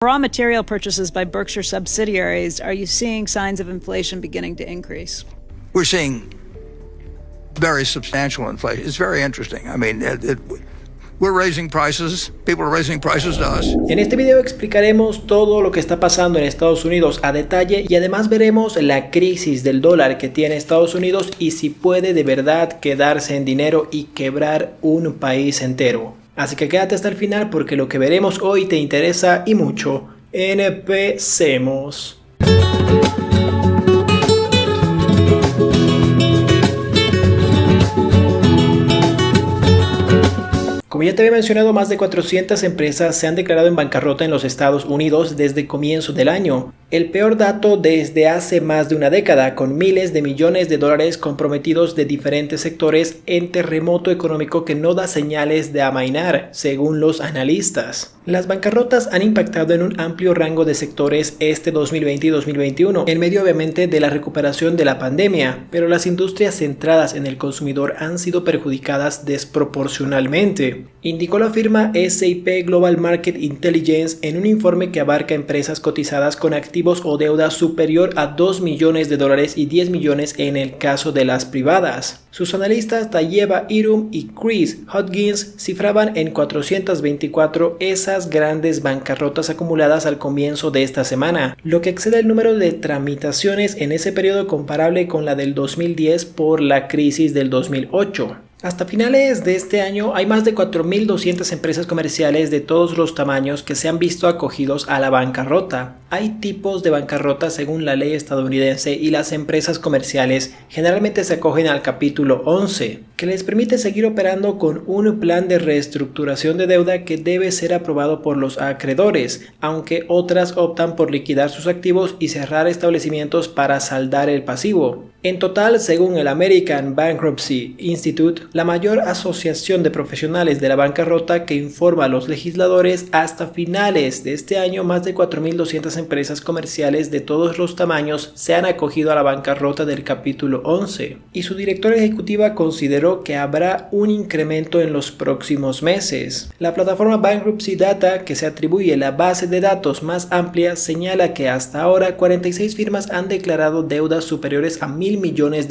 Raw material purchases by Berkshire subsidiaries, are you seeing signs of inflation beginning to increase? We're seeing very substantial inflation. It's very interesting. I mean, we're raising prices. People are raising prices to us. En este video explicaremos todo lo que está pasando en Estados Unidos a detalle y además veremos la crisis del dólar que tiene Estados Unidos y si puede de verdad quedarse en dinero y quebrar un país entero. Así que quédate hasta el final porque lo que veremos hoy te interesa y mucho. Empecemos. Como ya te había mencionado, más de 400 empresas se han declarado en bancarrota en los Estados Unidos desde comienzo del año. El peor dato desde hace más de una década, con miles de millones de dólares comprometidos de diferentes sectores en terremoto económico que no da señales de amainar, según los analistas. Las bancarrotas han impactado en un amplio rango de sectores este 2020 y 2021, en medio obviamente de la recuperación de la pandemia, pero las industrias centradas en el consumidor han sido perjudicadas desproporcionalmente, indicó la firma S&P Global Market Intelligence en un informe que abarca empresas cotizadas con activos o deuda superior a 2 millones de dólares y 10 millones en el caso de las privadas. Sus analistas Tayeba Irum y Chris Hodgins cifraban en 424 esas grandes bancarrotas acumuladas al comienzo de esta semana, lo que excede el número de tramitaciones en ese periodo comparable con la del 2010 por la crisis del 2008. Hasta finales de este año hay más de 4.200 empresas comerciales de todos los tamaños que se han visto acogidos a la bancarrota. Hay tipos de bancarrota según la ley estadounidense y las empresas comerciales generalmente se acogen al capítulo 11, que les permite seguir operando con un plan de reestructuración de deuda que debe ser aprobado por los acreedores, aunque otras optan por liquidar sus activos y cerrar establecimientos para saldar el pasivo. En total, según el American Bankruptcy Institute, la mayor asociación de profesionales de la bancarrota que informa a los legisladores, hasta finales de este año más de 4.200 empresas comerciales de todos los tamaños se han acogido a la bancarrota del capítulo 11, y su directora ejecutiva consideró que habrá un incremento en los próximos meses. La plataforma Bankruptcy Data, que se atribuye la base de datos más amplia, señala que hasta ahora 46 firmas han declarado deudas superiores a $1.000 millones,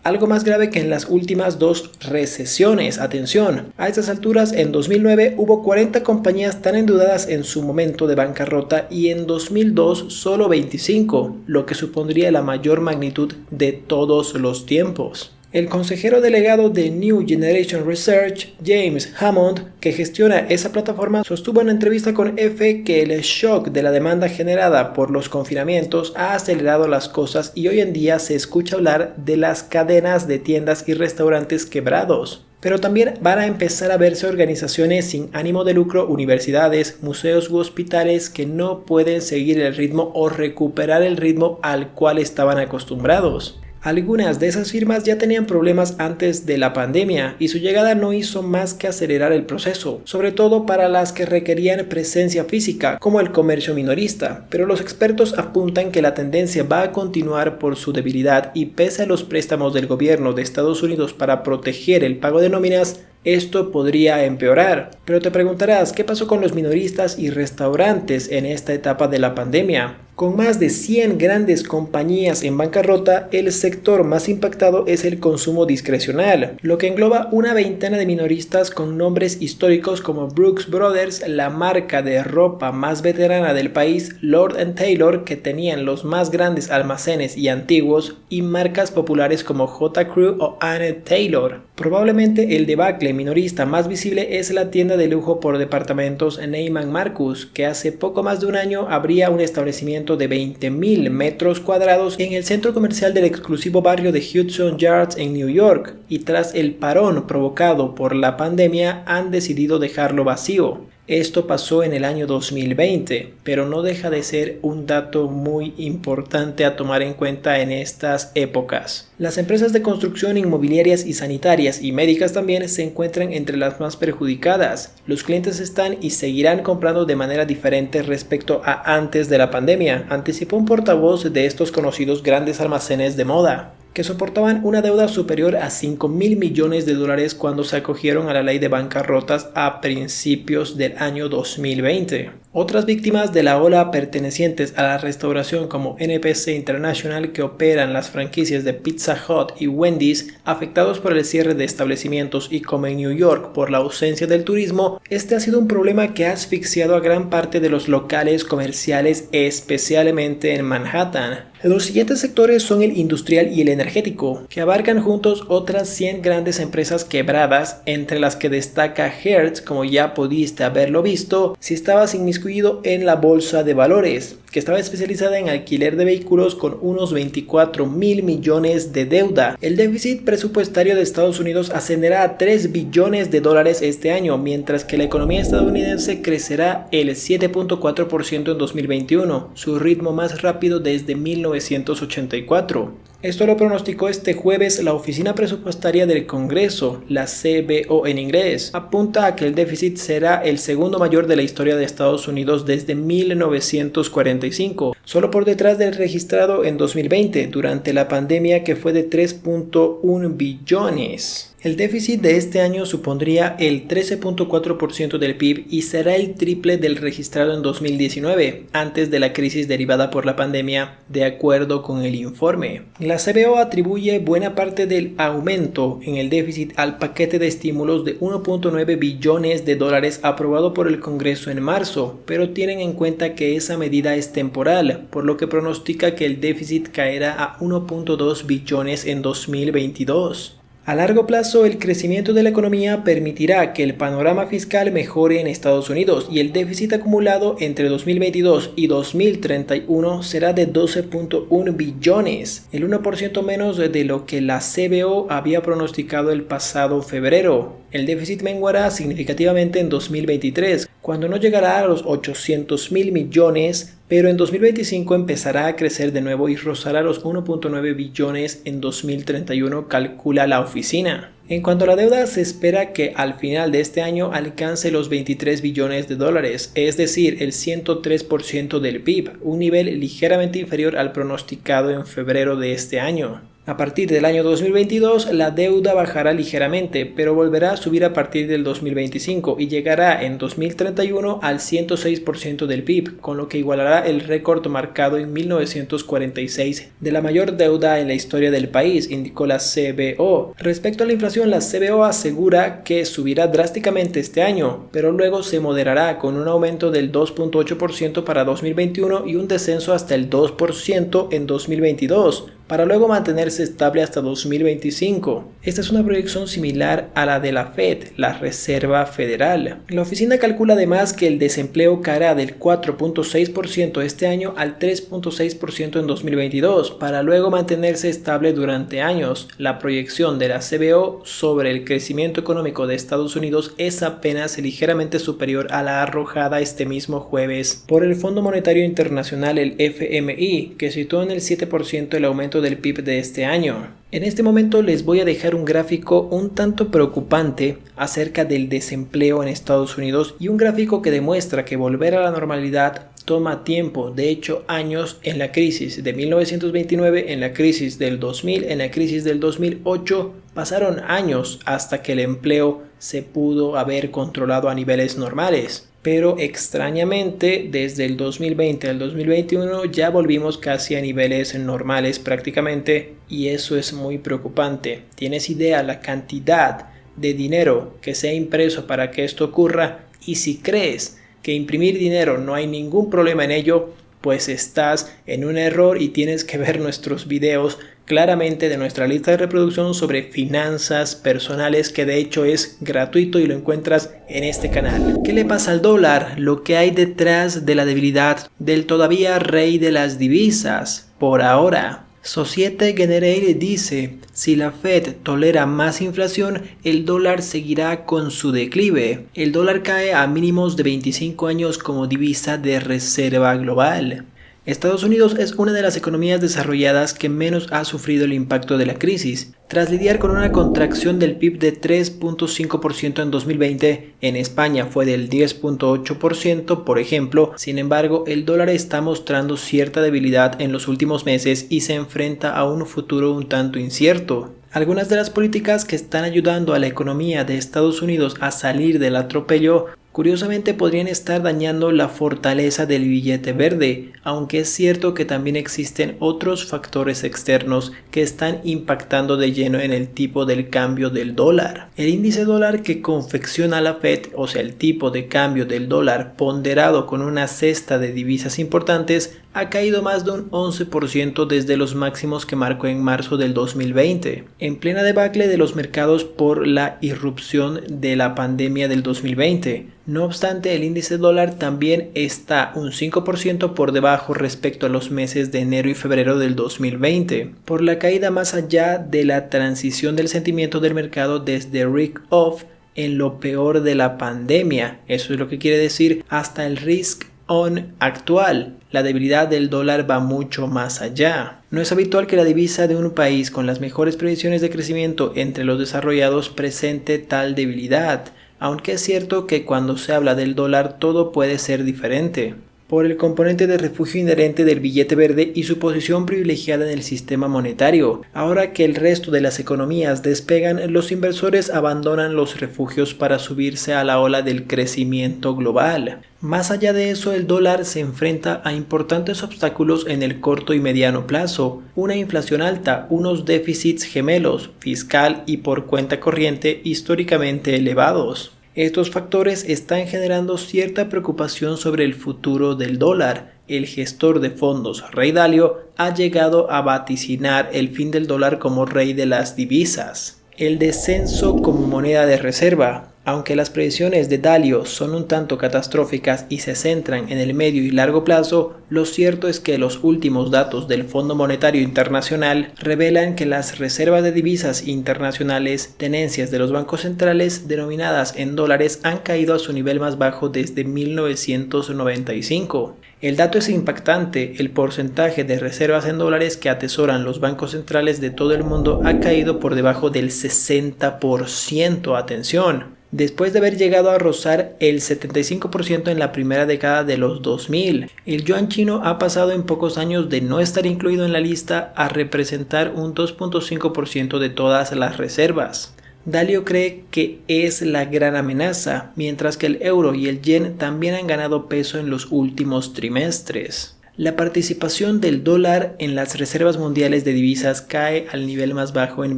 algo más grave que en las últimas dos recesiones. Atención, a estas alturas en 2009 hubo 40 compañías tan endeudadas en su momento de bancarrota y en 2002 solo 25, lo que supondría la mayor magnitud de todos los tiempos. El consejero delegado de New Generation Research, James Hammond, que gestiona esa plataforma, sostuvo en una entrevista con EFE que el shock de la demanda generada por los confinamientos ha acelerado las cosas y hoy en día se escucha hablar de las cadenas de tiendas y restaurantes quebrados. Pero también van a empezar a verse organizaciones sin ánimo de lucro, universidades, museos u hospitales que no pueden seguir el ritmo o recuperar el ritmo al cual estaban acostumbrados. Algunas de esas firmas ya tenían problemas antes de la pandemia y su llegada no hizo más que acelerar el proceso, sobre todo para las que requerían presencia física, como el comercio minorista, pero los expertos apuntan que la tendencia va a continuar por su debilidad y pese a los préstamos del gobierno de Estados Unidos para proteger el pago de nóminas, esto podría empeorar. Pero te preguntarás, ¿qué pasó con los minoristas y restaurantes en esta etapa de la pandemia? Con más de 100 grandes compañías en bancarrota, el sector más impactado es el consumo discrecional, lo que engloba una veintena de minoristas con nombres históricos como Brooks Brothers, la marca de ropa más veterana del país, Lord & Taylor, que tenían los más grandes almacenes y antiguos, y marcas populares como J. Crew o Annette Taylor. Probablemente el debacle minorista más visible es la tienda de lujo por departamentos Neiman Marcus, que hace poco más de un año abría un establecimiento de 20.000 metros cuadrados en el centro comercial del exclusivo barrio de Hudson Yards en New York, y tras el parón provocado por la pandemia han decidido dejarlo vacío. Esto pasó en el año 2020, pero no deja de ser un dato muy importante a tomar en cuenta en estas épocas. Las empresas de construcción, inmobiliarias y sanitarias y médicas también se encuentran entre las más perjudicadas. Los clientes están y seguirán comprando de manera diferente respecto a antes de la pandemia, anticipó un portavoz de estos conocidos grandes almacenes de moda, que soportaban una deuda superior a $5.000 millones cuando se acogieron a la ley de bancarrotas a principios del año 2020. Otras víctimas de la ola pertenecientes a la restauración como NPC International, que operan las franquicias de Pizza Hut y Wendy's, afectados por el cierre de establecimientos, y como en New York por la ausencia del turismo, este ha sido un problema que ha asfixiado a gran parte de los locales comerciales, especialmente en Manhattan. Los siguientes sectores son el industrial y el energético, que abarcan juntos otras 100 grandes empresas quebradas, entre las que destaca Hertz, como ya pudiste haberlo visto si estabas inmiscuido en la bolsa de valores, que estaba especializada en alquiler de vehículos con unos 24.000 millones de deuda. El déficit presupuestario de Estados Unidos ascenderá a 3 billones de dólares este año, mientras que la economía estadounidense crecerá el 7.4% en 2021, su ritmo más rápido desde 1984. Esto lo pronosticó este jueves la Oficina Presupuestaria del Congreso, la CBO en inglés. Apunta a que el déficit será el segundo mayor de la historia de Estados Unidos desde 1945, solo por detrás del registrado en 2020, durante la pandemia, que fue de 3.1 billones. El déficit de este año supondría el 13.4% del PIB y será el triple del registrado en 2019, antes de la crisis derivada por la pandemia, de acuerdo con el informe. La CBO atribuye buena parte del aumento en el déficit al paquete de estímulos de 1.9 billones de dólares aprobado por el Congreso en marzo, pero tienen en cuenta que esa medida es temporal, por lo que pronostica que el déficit caerá a 1.2 billones en 2022. A largo plazo, el crecimiento de la economía permitirá que el panorama fiscal mejore en Estados Unidos y el déficit acumulado entre 2022 y 2031 será de 12.1 billones, el 1% menos de lo que la CBO había pronosticado el pasado febrero. El déficit menguará significativamente en 2023, cuando no llegará a los 800.000 millones, pero en 2025 empezará a crecer de nuevo y rozará los 1.9 billones en 2031, calcula la oficina. En cuanto a la deuda, se espera que al final de este año alcance los 23 billones de dólares, es decir, el 103% del PIB, un nivel ligeramente inferior al pronosticado en febrero de este año. A partir del año 2022, la deuda bajará ligeramente, pero volverá a subir a partir del 2025 y llegará en 2031 al 106% del PIB, con lo que igualará el récord marcado en 1946 de la mayor deuda en la historia del país, indicó la CBO. Respecto a la inflación, la CBO asegura que subirá drásticamente este año, pero luego se moderará con un aumento del 2.8% para 2021 y un descenso hasta el 2% en 2022. Para luego mantenerse estable hasta 2025. Esta es una proyección similar a la de la Fed, la Reserva Federal. La oficina calcula además que el desempleo caerá del 4.6% este año al 3.6% en 2022, para luego mantenerse estable durante años. La proyección de la CBO sobre el crecimiento económico de Estados Unidos es apenas ligeramente superior a la arrojada este mismo jueves por el Fondo Monetario Internacional, el FMI, que situó en el 7% el aumento del PIB de este año. En este momento les voy a dejar un gráfico un tanto preocupante acerca del desempleo en Estados Unidos y un gráfico que demuestra que volver a la normalidad toma tiempo, de hecho años. En la crisis de 1929, en la crisis del 2000, en la crisis del 2008, pasaron años hasta que el empleo se pudo haber controlado a niveles normales. Pero extrañamente, desde el 2020 al 2021 ya volvimos casi a niveles normales prácticamente, y eso es muy preocupante. ¿Tienes idea la cantidad de dinero que se ha impreso para que esto ocurra? Y si crees que imprimir dinero no hay ningún problema en ello, pues estás en un error y tienes que ver nuestros videos claramente de nuestra lista de reproducción sobre finanzas personales, que de hecho es gratuito y lo encuentras en este canal. ¿Qué le pasa al dólar? Lo que hay detrás de la debilidad del todavía rey de las divisas, por ahora. Societe Generale dice, si la Fed tolera más inflación, el dólar seguirá con su declive. El dólar cae a mínimos de 25 años como divisa de reserva global. Estados Unidos es una de las economías desarrolladas que menos ha sufrido el impacto de la crisis. Tras lidiar con una contracción del PIB de 3.5% en 2020, en España fue del 10.8%, por ejemplo. Sin embargo, el dólar está mostrando cierta debilidad en los últimos meses y se enfrenta a un futuro un tanto incierto. Algunas de las políticas que están ayudando a la economía de Estados Unidos a salir del atropello curiosamente podrían estar dañando la fortaleza del billete verde, aunque es cierto que también existen otros factores externos que están impactando de lleno en el tipo del cambio del dólar. El índice dólar que confecciona la Fed, o sea el tipo de cambio del dólar ponderado con una cesta de divisas importantes, ha caído más de un 11% desde los máximos que marcó en marzo del 2020, en plena debacle de los mercados por la irrupción de la pandemia del 2020. No obstante, el índice dólar también está un 5% por debajo respecto a los meses de enero y febrero del 2020, por la caída más allá de la transición del sentimiento del mercado desde risk-off en lo peor de la pandemia. Eso es lo que quiere decir hasta el risk-on actual. La debilidad del dólar va mucho más allá. No es habitual que la divisa de un país con las mejores previsiones de crecimiento entre los desarrollados presente tal debilidad, aunque es cierto que cuando se habla del dólar todo puede ser diferente, por el componente de refugio inherente del billete verde y su posición privilegiada en el sistema monetario. Ahora que el resto de las economías despegan, los inversores abandonan los refugios para subirse a la ola del crecimiento global. Más allá de eso, el dólar se enfrenta a importantes obstáculos en el corto y mediano plazo: una inflación alta, unos déficits gemelos, fiscal y por cuenta corriente históricamente elevados. Estos factores están generando cierta preocupación sobre el futuro del dólar. El gestor de fondos Ray Dalio ha llegado a vaticinar el fin del dólar como rey de las divisas. El descenso como moneda de reserva. Aunque las previsiones de Dalio son un tanto catastróficas y se centran en el medio y largo plazo, lo cierto es que los últimos datos del Fondo Monetario Internacional revelan que las reservas de divisas internacionales, tenencias de los bancos centrales denominadas en dólares, han caído a su nivel más bajo desde 1995. El dato es impactante: el porcentaje de reservas en dólares que atesoran los bancos centrales de todo el mundo ha caído por debajo del 60%. Atención. Después de haber llegado a rozar el 75% en la primera década de los 2000, el yuan chino ha pasado en pocos años de no estar incluido en la lista a representar un 2.5% de todas las reservas. Dalio cree que es la gran amenaza, mientras que el euro y el yen también han ganado peso en los últimos trimestres. La participación del dólar en las reservas mundiales de divisas cae al nivel más bajo en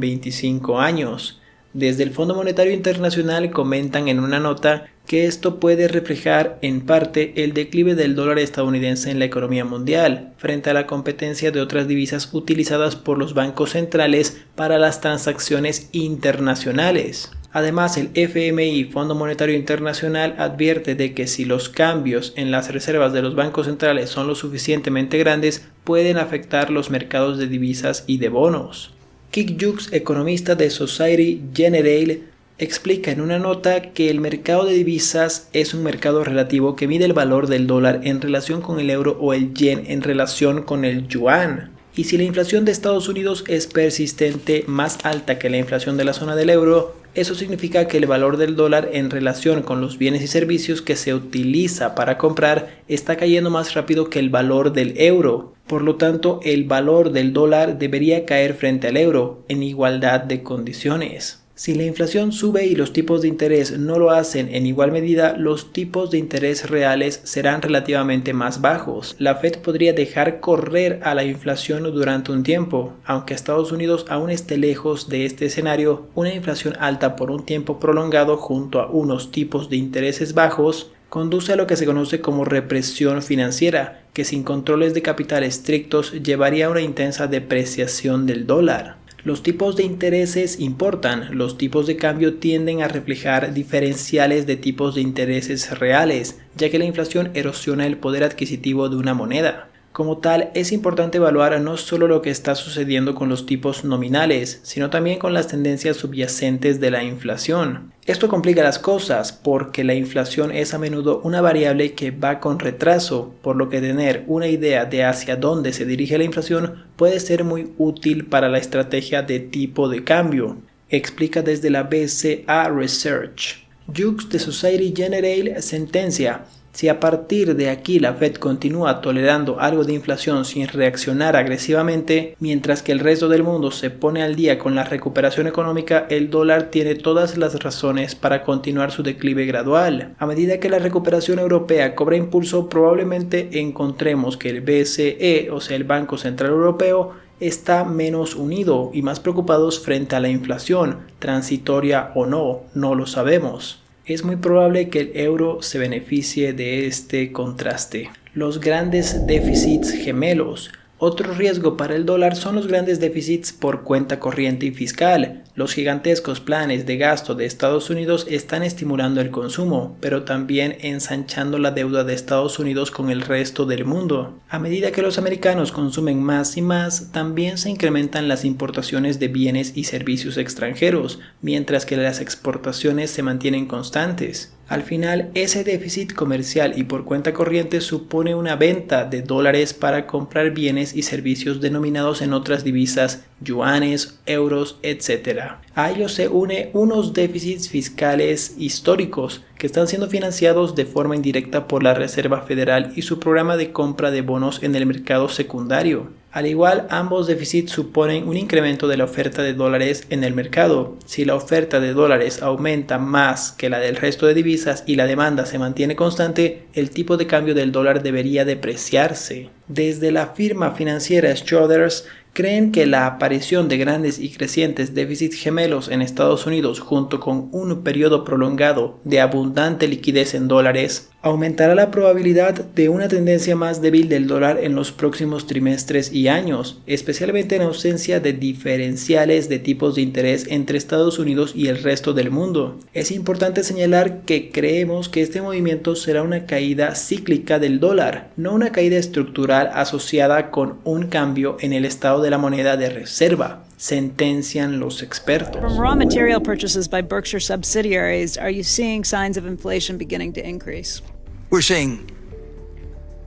25 años. Desde el Fondo Monetario Internacional comentan en una nota que esto puede reflejar en parte el declive del dólar estadounidense en la economía mundial, frente a la competencia de otras divisas utilizadas por los bancos centrales para las transacciones internacionales. Además, el FMI, Fondo Monetario Internacional, advierte de que si los cambios en las reservas de los bancos centrales son lo suficientemente grandes, pueden afectar los mercados de divisas y de bonos. Kik Jux, economista de Société Générale, explica en una nota que el mercado de divisas es un mercado relativo que mide el valor del dólar en relación con el euro o el yen en relación con el yuan. Y si la inflación de Estados Unidos es persistente, más alta que la inflación de la zona del euro, eso significa que el valor del dólar en relación con los bienes y servicios que se utiliza para comprar está cayendo más rápido que el valor del euro. Por lo tanto, el valor del dólar debería caer frente al euro en igualdad de condiciones. Si la inflación sube y los tipos de interés no lo hacen en igual medida, los tipos de interés reales serán relativamente más bajos. La Fed podría dejar correr a la inflación durante un tiempo. Aunque Estados Unidos aún esté lejos de este escenario, una inflación alta por un tiempo prolongado junto a unos tipos de intereses bajos conduce a lo que se conoce como represión financiera, que sin controles de capital estrictos llevaría a una intensa depreciación del dólar. Los tipos de intereses importan. Los tipos de cambio tienden a reflejar diferenciales de tipos de intereses reales, ya que la inflación erosiona el poder adquisitivo de una moneda. Como tal, es importante evaluar no solo lo que está sucediendo con los tipos nominales, sino también con las tendencias subyacentes de la inflación. Esto complica las cosas porque la inflación es a menudo una variable que va con retraso, por lo que tener una idea de hacia dónde se dirige la inflación puede ser muy útil para la estrategia de tipo de cambio, explica desde la BCA Research. Jux de Société Générale sentencia: Si a partir de aquí la Fed continúa tolerando algo de inflación sin reaccionar agresivamente, mientras que el resto del mundo se pone al día con la recuperación económica, el dólar tiene todas las razones para continuar su declive gradual. A medida que la recuperación europea cobra impulso, probablemente encontremos que el BCE, o sea el Banco Central Europeo, está menos unido y más preocupados frente a la inflación, transitoria o no, no lo sabemos. Es muy probable que el euro se beneficie de este contraste. Los grandes déficits gemelos. Otro riesgo para el dólar son los grandes déficits por cuenta corriente y fiscal. Los gigantescos planes de gasto de Estados Unidos están estimulando el consumo, pero también ensanchando la deuda de Estados Unidos con el resto del mundo. A medida que los americanos consumen más y más, también se incrementan las importaciones de bienes y servicios extranjeros, mientras que las exportaciones se mantienen constantes. Al final, ese déficit comercial y por cuenta corriente supone una venta de dólares para comprar bienes y servicios denominados en otras divisas, yuanes, euros, etc. A ello se une unos déficits fiscales históricos que están siendo financiados de forma indirecta por la Reserva Federal y su programa de compra de bonos en el mercado secundario. Al igual, ambos déficits suponen un incremento de la oferta de dólares en el mercado. Si la oferta de dólares aumenta más que la del resto de divisas y la demanda se mantiene constante, el tipo de cambio del dólar debería depreciarse. Desde la firma financiera Schroders, creen que la aparición de grandes y crecientes déficits gemelos en Estados Unidos junto con un periodo prolongado de abundante liquidez en dólares aumentará la probabilidad de una tendencia más débil del dólar en los próximos trimestres y años, especialmente en ausencia de diferenciales de tipos de interés entre Estados Unidos y el resto del mundo. Es importante señalar que creemos que este movimiento será una caída cíclica del dólar, no una caída estructural asociada con un cambio en el estado de la moneda de reserva, sentencian los expertos. From raw material purchases by Berkshire subsidiaries, are you seeing signs of inflation beginning to increase? We're seeing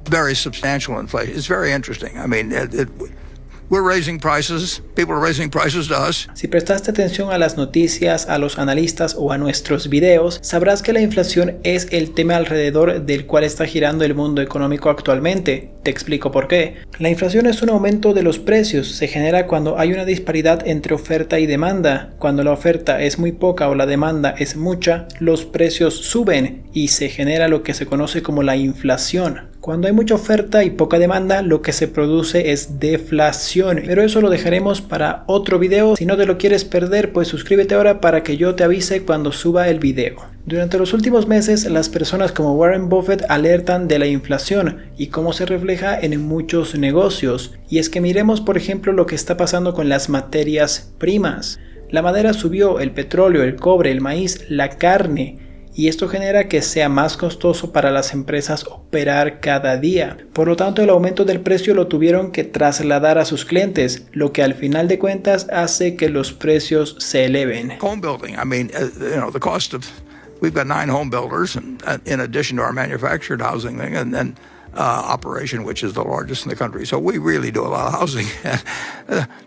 very substantial inflation. It's very interesting. I mean, we're raising prices. People are raising prices to us. Si prestaste atención a las noticias, a los analistas o a nuestros videos, sabrás que la inflación es el tema alrededor del cual está girando el mundo económico actualmente. Te explico por qué. La inflación es un aumento de los precios. Se genera cuando hay una disparidad entre oferta y demanda. Cuando la oferta es muy poca o la demanda es mucha, los precios suben y se genera lo que se conoce como la inflación. Cuando hay mucha oferta y poca demanda, lo que se produce es deflación. Pero eso lo dejaremos para otro video. Si no te lo quieres perder, pues suscríbete ahora para que yo te avise cuando suba el video. Durante los últimos meses, las personas como Warren Buffett alertan de la inflación y cómo se refleja en muchos negocios. Y es que miremos, por ejemplo, lo que está pasando con las materias primas. La madera subió, el petróleo, el cobre, el maíz, la carne. Y esto genera que sea más costoso para las empresas operar cada día. Por lo tanto, el aumento del precio lo tuvieron que trasladar a sus clientes, lo que al final de cuentas hace que los precios se eleven. Home building. I mean, the cost of we've got 9 home builders, and in addition to our manufactured housing thing, and then operation, which is the largest in the country. So we really do a lot of housing.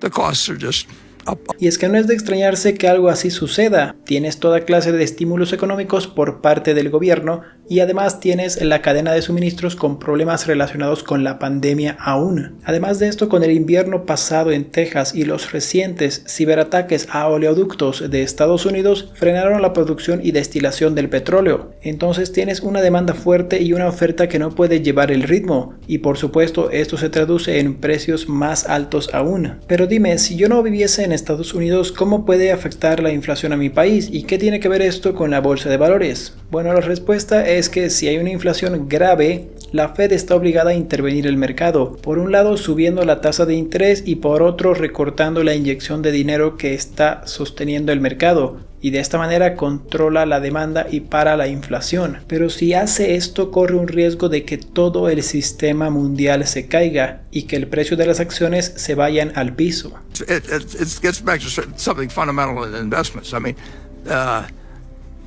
The costs are just up. Y es que no es de extrañarse que algo así suceda. Tienes toda clase de estímulos económicos por parte del gobierno y además tienes la cadena de suministros con problemas relacionados con la pandemia aún. Además de esto, con el invierno pasado en Texas y los recientes ciberataques a oleoductos de Estados Unidos frenaron la producción y destilación del petróleo. Entonces tienes una demanda fuerte y una oferta que no puede llevar el ritmo. Y por supuesto esto se traduce en precios más altos aún. Pero dime, si yo no viviese en Estados Unidos, ¿cómo puede afectar la inflación a mi país? ¿Y qué tiene que ver esto con la bolsa de valores? Bueno, la respuesta es que si hay una inflación grave, la Fed está obligada a intervenir el mercado. Por un lado, subiendo la tasa de interés y por otro, recortando la inyección de dinero que está sosteniendo el mercado. Y de esta manera controla la demanda y para la inflación. Pero si hace esto, corre un riesgo de que todo el sistema mundial se caiga y que el precio de las acciones se vayan al piso. It gets back to something fundamental in investments. I mean,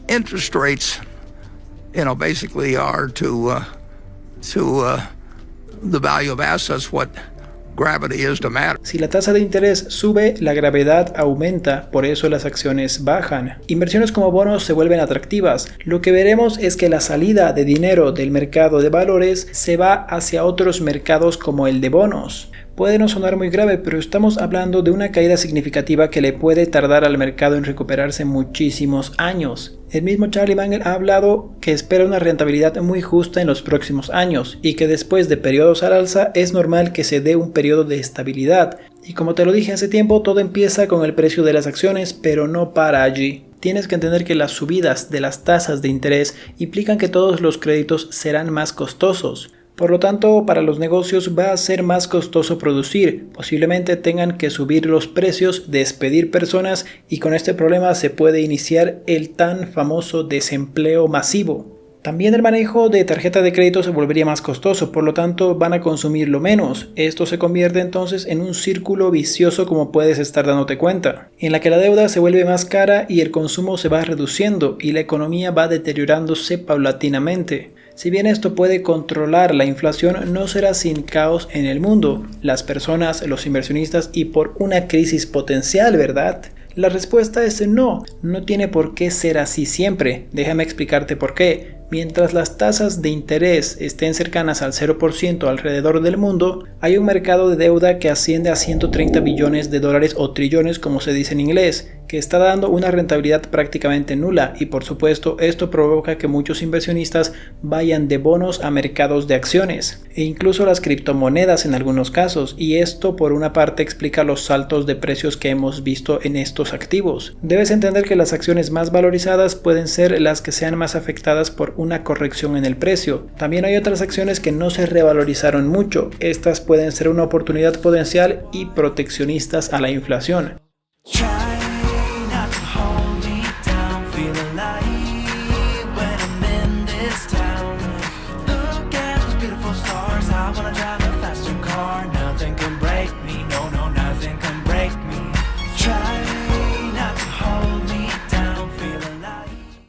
interest rates, basically are to the value of assets what gravity is to matter. Si la tasa de interés sube, la gravedad aumenta, por eso las acciones bajan. Inversiones como bonos se vuelven atractivas. Lo que veremos es que la salida de dinero del mercado de valores se va hacia otros mercados como el de bonos. Puede no sonar muy grave, pero estamos hablando de una caída significativa que le puede tardar al mercado en recuperarse muchísimos años. El mismo Charlie Munger ha hablado que espera una rentabilidad muy justa en los próximos años y que después de periodos al alza es normal que se dé un periodo de estabilidad. Y como te lo dije hace tiempo, todo empieza con el precio de las acciones, pero no para allí. Tienes que entender que las subidas de las tasas de interés implican que todos los créditos serán más costosos. Por lo tanto, para los negocios va a ser más costoso producir, posiblemente tengan que subir los precios, despedir personas y con este problema se puede iniciar el tan famoso desempleo masivo. También el manejo de tarjeta de crédito se volvería más costoso, por lo tanto van a consumirlo menos. Esto se convierte entonces en un círculo vicioso como puedes estar dándote cuenta, en la que la deuda se vuelve más cara y el consumo se va reduciendo y la economía va deteriorándose paulatinamente. Si bien esto puede controlar la inflación, no será sin caos en el mundo, las personas, los inversionistas y por una crisis potencial, ¿verdad? La respuesta es no tiene por qué ser así siempre. Déjame explicarte por qué. Mientras las tasas de interés estén cercanas al 0% alrededor del mundo, hay un mercado de deuda que asciende a 130 billones de dólares o trillones como se dice en inglés, que está dando una rentabilidad prácticamente nula y por supuesto esto provoca que muchos inversionistas vayan de bonos a mercados de acciones e incluso las criptomonedas en algunos casos, y esto por una parte explica los saltos de precios que hemos visto en estos activos. Debes entender que las acciones más valorizadas pueden ser las que sean más afectadas por una corrección en el precio. También hay otras acciones que no se revalorizaron mucho. Estas pueden ser una oportunidad potencial y proteccionistas a la inflación.